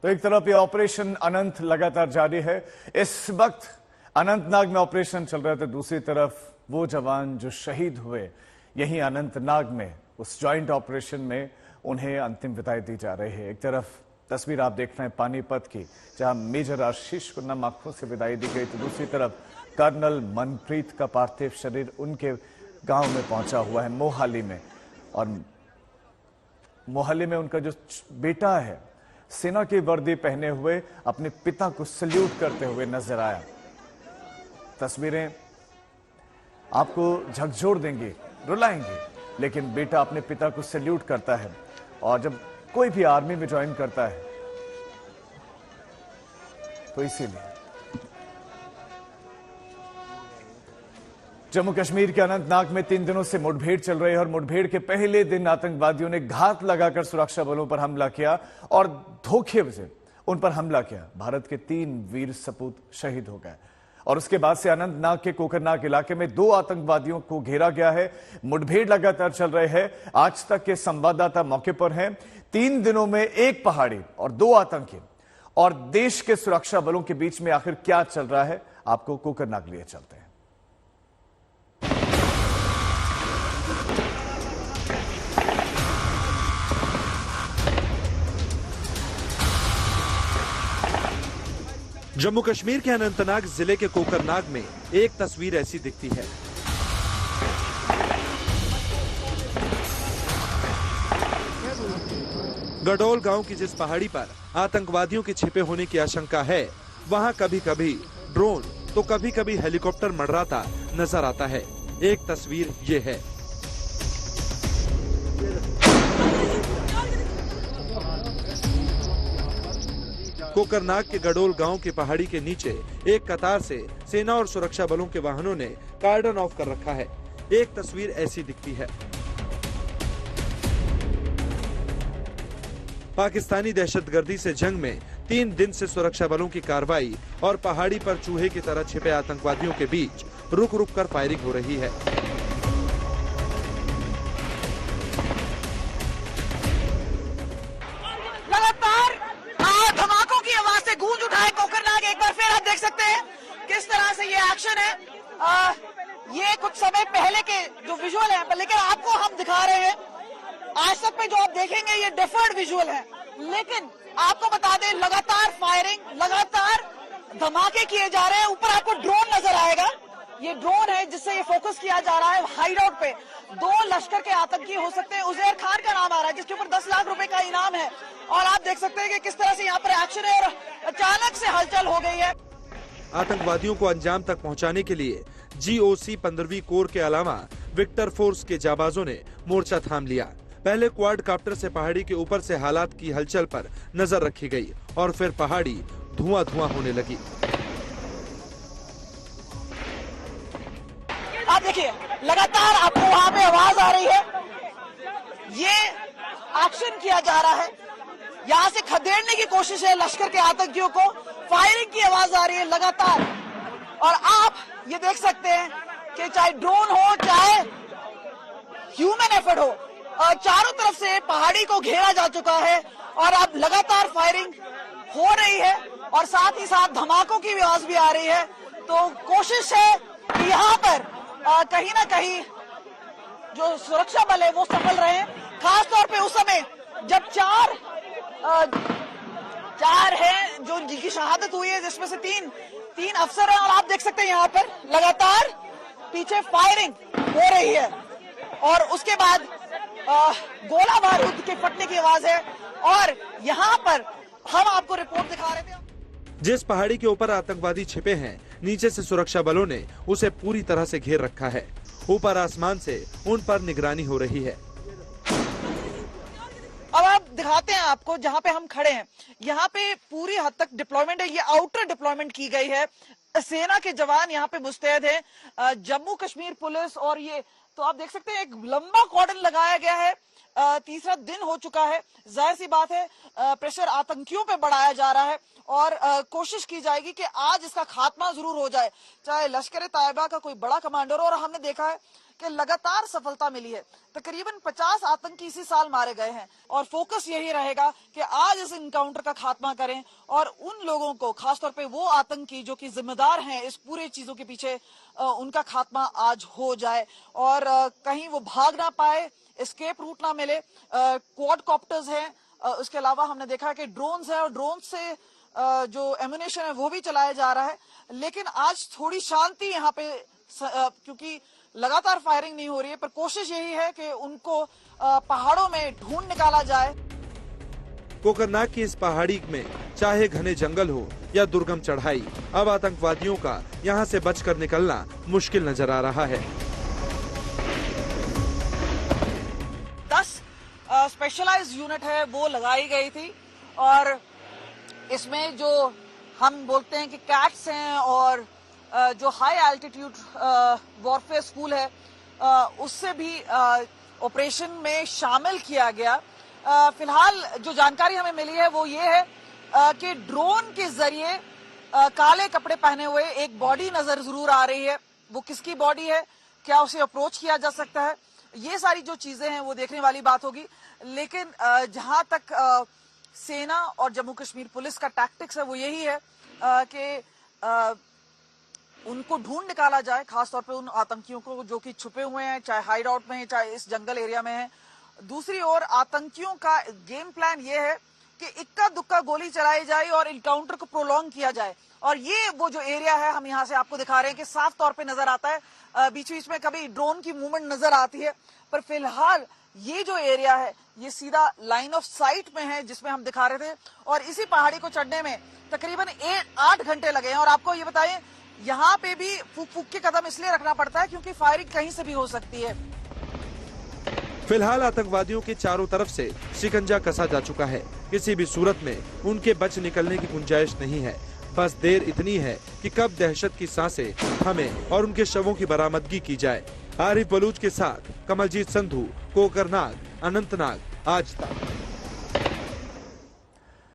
तो एक तरफ ये ऑपरेशन अनंत लगातार जारी है। इस वक्त अनंतनाग में ऑपरेशन चल रहा था, दूसरी तरफ वो जवान जो शहीद हुए यहीं अनंतनाग में उस ज्वाइंट ऑपरेशन में उन्हें अंतिम विदाई दी जा रही है। एक तरफ तस्वीर आप देख रहे हैं पानीपत की, जहां मेजर आशीष को नम आंखों से विदाई दी गई, तो दूसरी तरफ कर्नल मनप्रीत का पार्थिव शरीर उनके गांव में पहुंचा हुआ है मोहाली में। और मोहाली में उनका जो बेटा है सेना की वर्दी पहने हुए अपने पिता को सल्यूट करते हुए नजर आया। तस्वीरें आपको झकझोर देंगी, रुलाएंगी, लेकिन बेटा अपने पिता को सल्यूट करता है। और जब कोई भी आर्मी में ज्वाइन करता है तो इसीलिए जम्मू कश्मीर के अनंतनाग में 3 दिनों से मुठभेड़ चल रही है और मुठभेड़ के पहले दिन आतंकवादियों ने घात लगाकर सुरक्षा बलों पर हमला किया और धोखे से उन पर हमला किया। भारत के 3 वीर सपूत शहीद हो गए और उसके बाद से अनंतनाग के कोकरनाग इलाके में 2 आतंकवादियों को घेरा गया है। मुठभेड़ लगातार चल रहे हैं। आज तक के संवाददाता मौके पर हैं। 3 दिनों में 1 पहाड़ी और 2 आतंकी और देश के सुरक्षा बलों के बीच में आखिर क्या चल रहा है, आपको कोकरनाग लिए चलते हैं। जम्मू कश्मीर के अनंतनाग जिले के कोकरनाग में एक तस्वीर ऐसी दिखती है। गडोल गांव की जिस पहाड़ी पर आतंकवादियों के छिपे होने की आशंका है, वहां कभी कभी ड्रोन तो कभी कभी हेलीकॉप्टर मंडराता नजर आता है। एक तस्वीर ये है। कोकरनाग के गडोल गांव की पहाड़ी के नीचे एक कतार से सेना और सुरक्षा बलों के वाहनों ने कार्डन ऑफ कर रखा है। एक तस्वीर ऐसी दिखती है। पाकिस्तानी दहशतगर्दी से जंग में 3 दिन से सुरक्षा बलों की कार्रवाई और पहाड़ी पर चूहे की तरह छिपे आतंकवादियों के बीच रुक रुक कर फायरिंग हो रही है। गूंज उठाए कोकरनाग। एक बार फिर आप देख सकते हैं किस तरह से ये एक्शन है। ये कुछ समय पहले के जो विजुअल है, लेकिन आपको हम दिखा रहे हैं। आज तक में जो आप देखेंगे ये डिफर्ड विजुअल है, लेकिन आपको बता दें लगातार फायरिंग, लगातार धमाके किए जा रहे हैं। ऊपर आपको ड्रोन नजर आएगा, ये ड्रोन है जिससे ये फोकस किया जा रहा है हाइड आउट पे। 2 लश्कर के आतंकी हो सकते हैं। उजैर खान का नाम आ रहा है जिसके ऊपर 10 लाख रुपए का इनाम है। और आप देख सकते हैं कि किस तरह से यहाँ पर एक्शन है और अचानक से हलचल हो गई है। आतंकवादियों को अंजाम तक पहुंचाने के लिए GOC 15वीं कोर के अलावा विक्टर फोर्स के जाबाजों ने मोर्चा थाम लिया। पहले क्वाडकाप्टर से पहाड़ी के ऊपर से हालात की हलचल पर नजर रखी गई और फिर पहाड़ी धुआं धुआं होने लगी। आप देखिए लगातार आपको वहां पे आवाज आ रही है। ये एक्शन किया जा रहा है, यहाँ से खदेड़ने की कोशिश है लश्कर के आतंकियों को। फायरिंग की आवाज आ रही है लगातार। और आप ये देख सकते हैं कि चाहे ड्रोन हो चाहे ह्यूमन एफर्ट हो, चारों तरफ से पहाड़ी को घेरा जा चुका है और अब लगातार फायरिंग हो रही है और साथ ही साथ धमाकों की आवाज भी आ रही है। तो कोशिश है कि यहाँ पर कहीं ना कहीं जो सुरक्षा बल है वो सफल रहे। खास तौर पे उस समय जब 4 हैं जो जिनकी शहादत हुई है, जिसमें से 3 अफसर हैं। और आप देख सकते हैं यहाँ पर लगातार पीछे फायरिंग हो रही है और उसके बाद गोला बारूद के फटने की आवाज है। और यहाँ पर हम आपको रिपोर्ट दिखा रहे थे। जिस पहाड़ी के ऊपर आतंकवादी छिपे हैं, नीचे से सुरक्षा बलों ने उसे पूरी तरह से घेर रखा है। ऊपर आसमान से उन पर निगरानी हो रही है। अब आप दिखाते हैं आपको जहां पे हम खड़े हैं, यहाँ पे पूरी हद तक डिप्लॉयमेंट है। ये आउटर डिप्लॉयमेंट की गई है। सेना के जवान यहाँ पे मुस्तैद हैं, जम्मू कश्मीर पुलिस। और ये तो आप देख सकते हैं एक लंबा कॉर्डन लगाया गया है। तीसरा दिन हो चुका है। जाहिर सी बात है प्रेशर आतंकियों पे बढ़ाया जा रहा है और कोशिश की जाएगी कि आज इसका खात्मा जरूर हो जाए, चाहे लश्कर-ए-तैयबा का कोई बड़ा कमांडर हो। और हमने देखा है कि लगातार सफलता मिली है। तकरीबन 50 आतंकी इसी साल मारे गए हैं और फोकस यही रहेगा कि आज इस इनकाउंटर का खात्मा करें और उन लोगों को, खासतौर पे वो आतंकी जो कि जिम्मेदार हैं इस पूरे चीजों के पीछे, उनका खात्मा आज हो जाए और कहीं वो भाग ना पाए, एस्केप रूट ना मिले। क्वाडकॉप्टर्स हैं, उसके अलावा हमने देखा कि ड्रोन्स है और ड्रोन से जो एम्यूनेशन है वो भी चलाया जा रहा है। लेकिन आज थोड़ी शांति यहाँ पे, क्योंकि लगातार फायरिंग नहीं हो रही है, पर कोशिश यही है कि उनको पहाड़ों में ढूंढ निकाला जाए। कोकरनाग की इस पहाड़ी में चाहे घने जंगल हो या दुर्गम चढ़ाई, अब आतंकवादियों का यहाँ से बचकर निकलना मुश्किल नजर आ रहा है। 10 स्पेशलाइज्ड यूनिट है वो लगाई गई थी और इसमें जो हम बोलते हैं कि कैट्स हैं और जो हाई एल्टीट्यूड वॉरफेयर स्कूल है उससे भी ऑपरेशन में शामिल किया गया। फिलहाल जो जानकारी हमें मिली है वो ये है कि ड्रोन के जरिए काले कपड़े पहने हुए एक बॉडी नजर जरूर आ रही है। वो किसकी बॉडी है, क्या उसे अप्रोच किया जा सकता है, ये सारी जो चीजें हैं वो देखने वाली बात होगी। लेकिन जहां तक सेना और जम्मू कश्मीर पुलिस का टैक्टिक्स है वो यही है कि उनको ढूंढ निकाला जाए, खासतौर पे उन आतंकियों को जो कि छुपे हुए हैं, चाहे हाइड आउट में है, चाहे इस जंगल एरिया में है। दूसरी ओर आतंकियों का गेम प्लान ये है कि इक्का दुक्का गोली चलाई जाए और इनकाउंटर को प्रोलॉन्ग किया जाए। और ये वो जो एरिया है हम यहाँ से आपको दिखा रहे हैं कि साफ तौर पे नजर आता है, बीच बीच में कभी ड्रोन की मूवमेंट नजर आती है, पर फिलहाल ये जो एरिया है ये सीधा लाइन ऑफ साइट में है जिसमें हम दिखा रहे थे। और इसी पहाड़ी को चढ़ने में तकरीबन 8 घंटे लगे हैं। और आपको ये बताएं, यहाँ पे भी फूक फूक के कदम इसलिए रखना पड़ता है क्योंकि फायरिंग कहीं से भी हो सकती है। फिलहाल आतंकवादियों के चारों तरफ से शिकंजा कसा जा चुका है। किसी भी सूरत में उनके बच निकलने की गुंजाइश नहीं है। बस देर इतनी है कि कब दहशत की सांसें हमें और उनके शवों की बरामदगी की जाए। आरिफ बलूच के साथ कमलजीत संधू, कोकरनाग, अनंतनाग, आज तक।